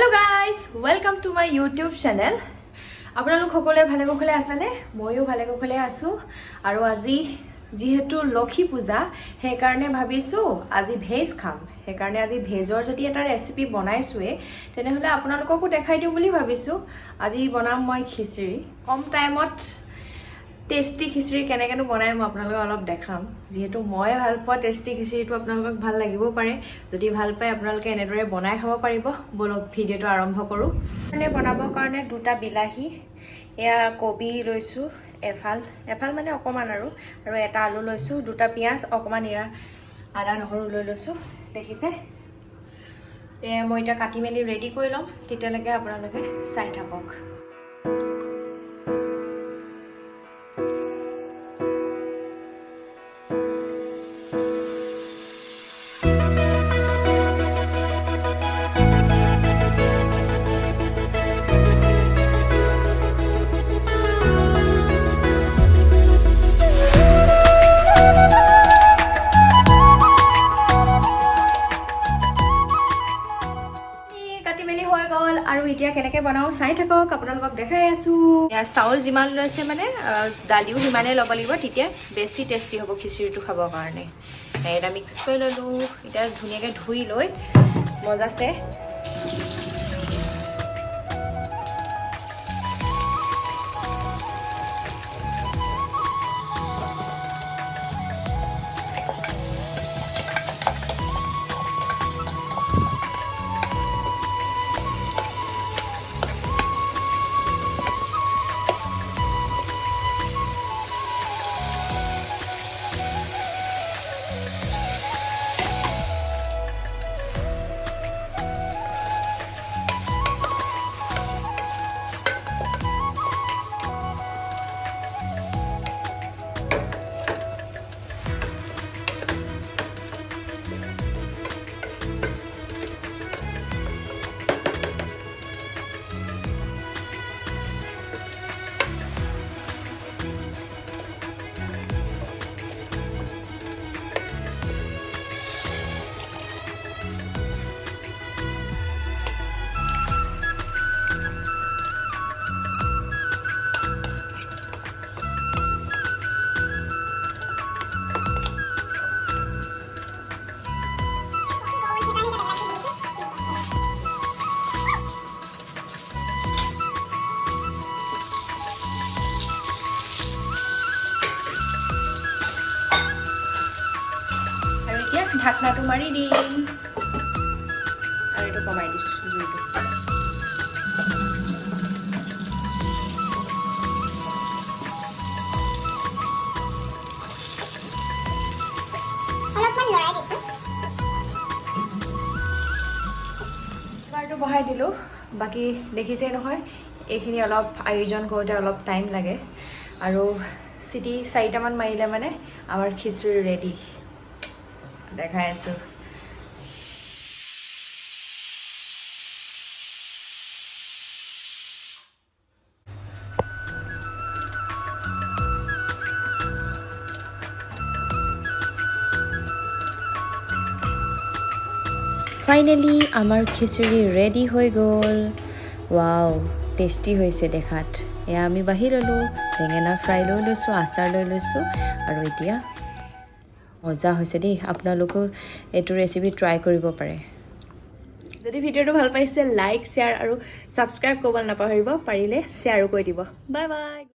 Hello guys, welcome to my YouTube channel. আপোনালোক সকলোৱে ভালে কুশলে আছেনে? মইও ভালে কুশলে আছো আৰু আজি যেহেতু লক্ষী পূজা সেই কাৰণে ভাবিছো আজি ভেজ খাম। সেই কাৰণে আজি ভেজৰ যদি এটা ৰেচিপি বনাইছোৱে তেনেহলে আপোনালোককো দেখাই দিও বুলি ভাবিছো। আজি বনাম মই খিচৰি। কম টাইমত টেস্টি খিচৰি কেনেকেনো বনাই মই আপোনালোকক অলপ দেখাম। যেহেতু মই ভাল পোৱা টেস্টি খিচৰিটো আপোনালোকক ভাল লাগিব পাৰে। যদি ভাল পায় আপোনালোকে এনেদৰে বনাই খাব পাৰিব। বলক ভিডিওটো আৰম্ভ কৰো। মানে বনাবৰ কাৰণে দুটা বিলাহী, এয়া কবি লৈছো, এফাল মানে অকমান আৰু এটা আলু লৈছো, দুটা পিয়াজ, অকমান এয়া আদা নহৰু লৈ লৈছো। দেখিছে? মই এটা কাটি মেলি ৰেডি কৰি লম, তেতিয়ালৈকে আপোনালোকে চাই থাকক। আৰু এতিয়া কেনেকৈ বনাও চাই থাকক, আপোনালোকক দেখাই আছো। ইয়া চাউল যিমান লৈছে মানে দালিও সিমানে ল'ব লাগিব, তেতিয়া বেছি টেষ্টি হ'ব খিচৰিটো খাবৰ কাৰণে। এটা মিক্স কৰি ল'লো। এতিয়া ধুনীয়াকৈ ধুই লৈ মজাছে ঢাকনাটো মাৰি দিম আৰু এইটো কমাই দিছো জুইটো। কুকাৰটো বহাই দিলো। বাকী দেখিছেই নহয়, এইখিনি অলপ আয়োজন কৰোঁতে অলপ টাইম লাগে আৰু চিটি 4টামান মাৰিলে মানে আমাৰ খিচৰি ৰেডি। দেখাই আছো। ফাইনেলি আমাৰ খিচৰি ৰেডি হৈ গ'ল। ৱাও, টেষ্টি হৈছে দেখাত। এয়া আমি বাঢ়ি ল'লোঁ, বেঙেনা ফ্ৰাই লৈ লৈছোঁ, আচাৰ লৈ লৈছোঁ আৰু এতিয়া মজা হৈছে দেই। আপোনালোকেও এইটো ৰেচিপি ট্ৰাই কৰিব পাৰে। যদি ভিডিঅ'টো ভাল পাইছে লাইক, শ্বেয়াৰ আৰু ছাবস্ক্ৰাইব কৰিব নাপাহৰিব। পাৰিলে শ্বেয়াৰো কৰি দিব। Bye bye.